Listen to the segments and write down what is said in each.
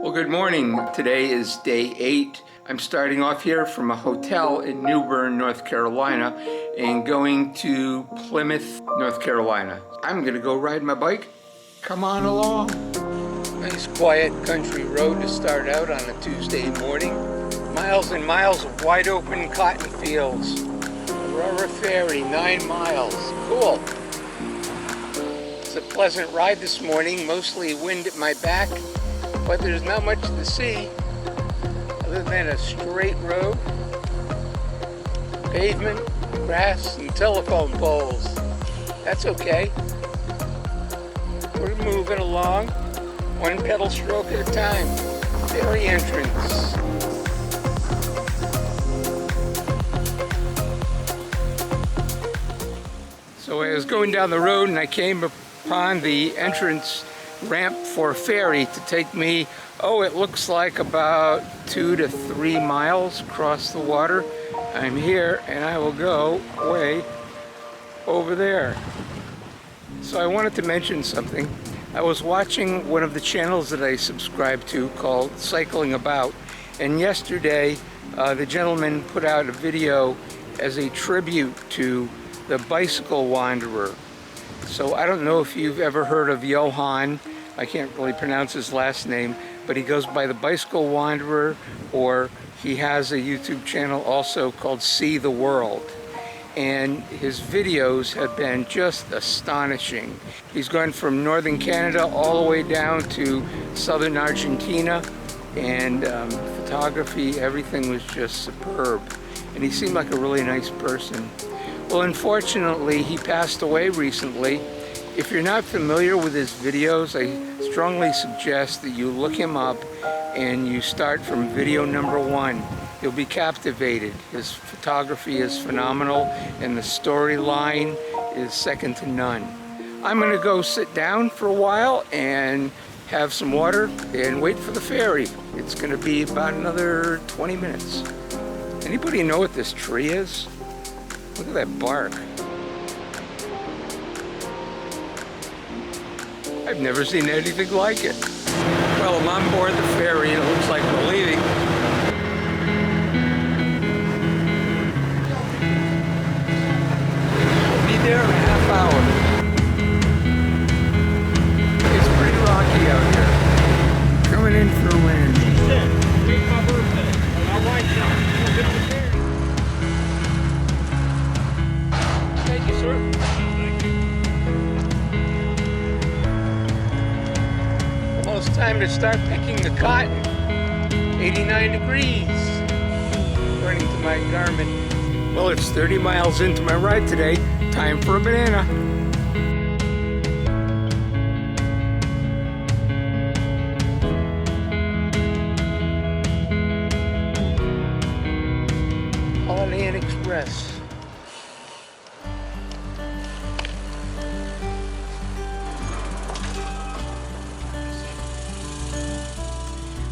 Well, good morning. Today is day 8. I'm starting off here from a hotel in Bern, North Carolina, and going to Plymouth, North Carolina. I'm going to go ride my bike. Come on along. Nice quiet country road to start out on a Tuesday morning. Miles and miles of wide open cotton fields. Nora Ferry, 9 miles. Cool. It's a pleasant ride this morning, mostly wind at my back, but there's not much to see other than a straight road, pavement, grass, and telephone poles. That's okay. We're moving along, one pedal stroke at a time. Ferry entrance. So I was going down the road and I came upon the entrance ramp for Ferry to take me, it looks like about 2 to 3 miles across the water. I'm here and I will go way over there. So I wanted to mention something. I was watching one of the channels that I subscribe to called Cycling About, and yesterday the gentleman put out a video as a tribute to the bicycle wanderer. So I don't know if you've ever heard of Johan. I can't really pronounce his last name, but he goes by the Bicycle Wanderer, or he has a YouTube channel also called See the World. And his videos have been just astonishing. He's gone from northern Canada all the way down to southern Argentina, and photography, everything was just superb. And he seemed like a really nice person. Well, unfortunately, he passed away recently. If you're not familiar with his videos, I strongly suggest that you look him up and you start from video number 1. You'll be captivated. His photography is phenomenal and the storyline is second to none. I'm going to go sit down for a while and have some water and wait for the ferry. It's going to be about another 20 minutes. Anybody know what this tree is? Look at that bark. I've never seen anything like it. Well, I'm on board the ferry and it looks like we're leaving. We'll be there in a half hour. It's pretty rocky out here. Coming in for a wind. Take my birthday. My wife shot. Thank you, sir. Almost time to start picking the cotton. 89 degrees, according to my Garmin. Well, it's 30 miles into my ride today. Time for a banana. Holiday Inn Express.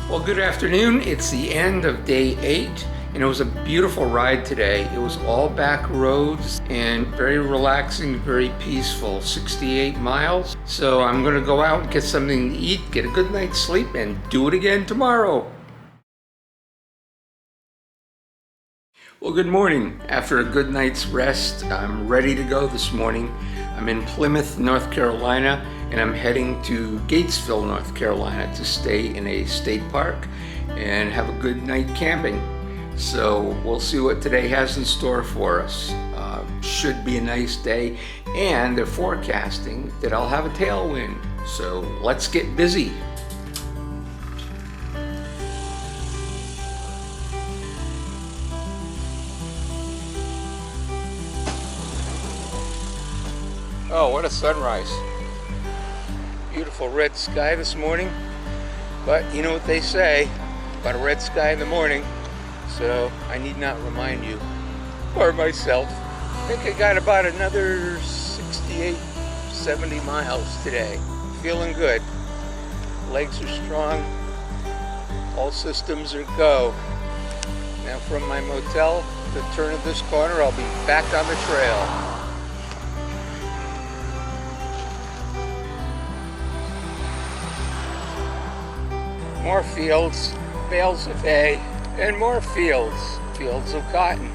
Well, good afternoon. It's the end of day 8, and it was a beautiful ride today. It was all back roads and very relaxing, very peaceful. 68 miles. So I'm going to go out and get something to eat, get a good night's sleep, and do it again tomorrow. Well, good morning. After a good night's rest, I'm ready to go this morning. I'm in Plymouth, North Carolina, and I'm heading to Gatesville, North Carolina to stay in a state park and have a good night camping. So we'll see what today has in store for us. Should be a nice day, and they're forecasting that I'll have a tailwind. So let's get busy. Oh, what a sunrise. Beautiful red sky this morning. But you know what they say about a red sky in the morning, so I need not remind you or myself. I think I got about another 68, 70 miles today. Feeling good. Legs are strong. All systems are go. Now from my motel, the turn of this corner, I'll be back on the trail. more fields, bales of hay, and more fields, fields of cotton.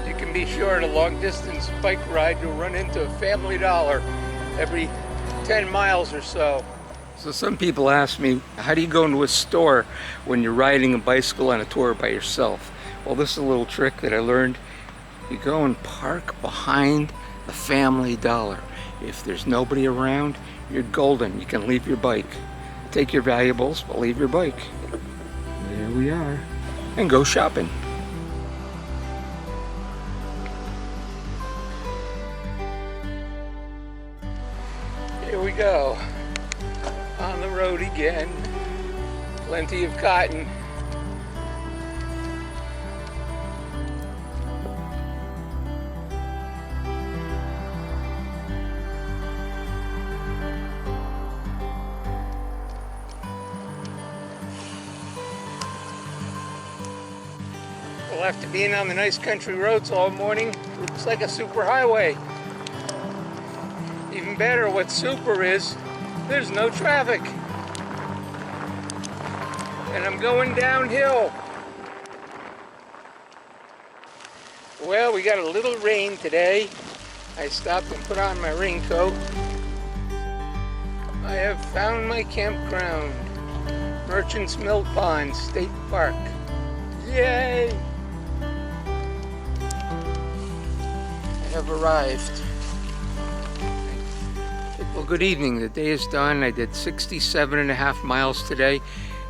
You can be sure at a long distance bike ride you'll run into a Family Dollar every 10 miles or so. So some people ask me, how do you go into a store when you're riding a bicycle on a tour by yourself? Well, this is a little trick that I learned. You go and park behind the Family Dollar. If there's nobody around, you're golden. You can leave your bike. Take your valuables, but leave your bike. There we are. And go shopping. Here we go. On the road again. Plenty of cotton. Well, after being on the nice country roads all morning, looks like a super highway. Even better, what super is, there's no traffic. And I'm going downhill. Well, we got a little rain today. I stopped and put on my raincoat. I have found my campground, Merchant's Mill Pond State Park. Yay! I have arrived. Well, good evening. The day is done. I did 67.5 miles today,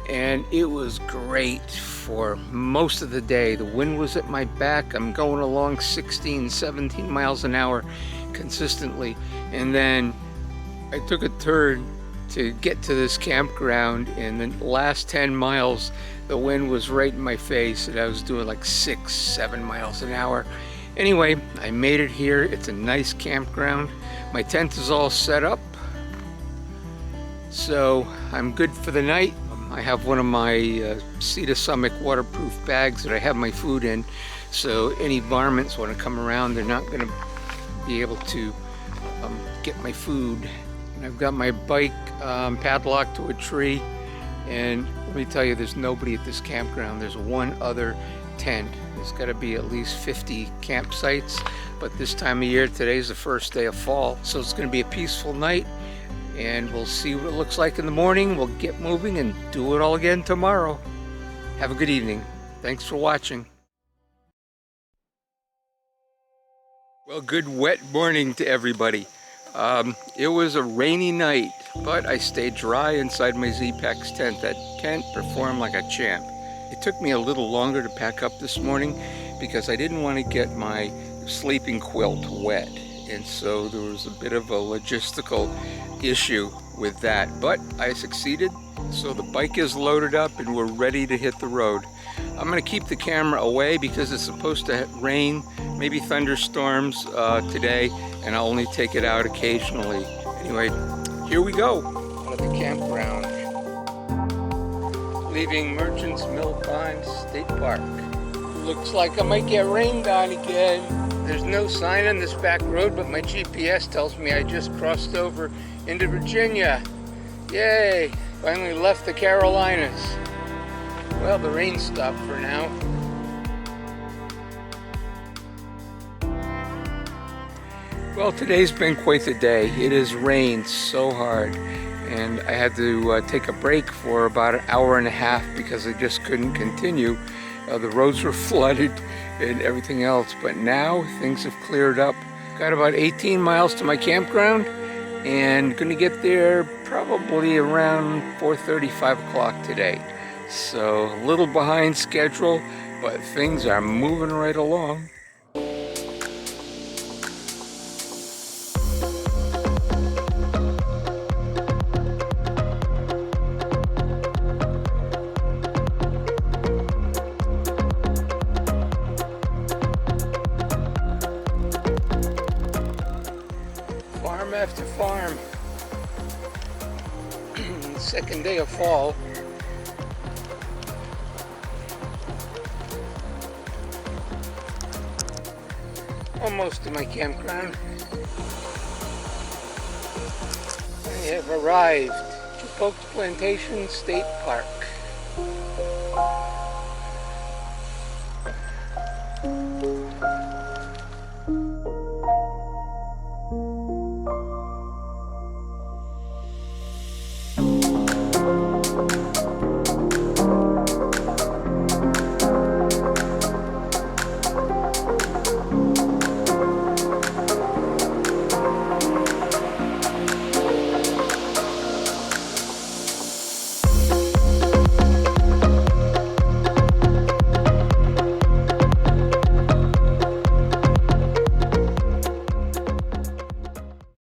and it was great for most of the day. The wind was at my back. I'm going along 16, 17 miles an hour consistently, and then I took a turn to get to this campground, and the last 10 miles the wind was right in my face, and I was doing like 6, 7 miles an hour. Anyway, I made it here. It's a nice campground. My tent is all set up, so I'm good for the night. I have one of my Cedar Summit waterproof bags that I have my food in, so any varmints want to come around, they're not going to be able to get my food. And I've got my bike padlocked to a tree, and let me tell you, there's nobody at this campground. There's one other tent. There's got to be at least 50 campsites, but this time of year, today's the first day of fall, so it's going to be a peaceful night, and we'll see what it looks like in the morning. We'll get moving and do it all again tomorrow. Have a good evening. Thanks for watching. Well, good wet morning to everybody. It was a rainy night, but I stayed dry inside my Z-Pax tent. That tent performed like a champ. It took me a little longer to pack up this morning because I didn't want to get my sleeping quilt wet, and so there was a bit of a logistical issue with that, but I succeeded. So the bike is loaded up and we're ready to hit the road. I'm going to keep the camera away because it's supposed to rain, maybe thunderstorms today, and I'll only take it out occasionally. Anyway, here we go. Out of the campground, leaving Merchant's Mill Pond State Park. Looks like I might get rained on again. There's no sign on this back road, but my GPS tells me I just crossed over into Virginia. Yay! Finally left the Carolinas. Well, the rain stopped for now. Well, today's been quite the day. It has rained so hard, and I had to take a break for about an hour and a half because I just couldn't continue. The roads were flooded and everything else, but now things have cleared up. Got about 18 miles to my campground, and gonna get there probably around 4:30, 5 o'clock today. So a little behind schedule, but things are moving right along. Farm after farm. Second day of fall. Almost to my campground. I have arrived at Oak Plantation State Park.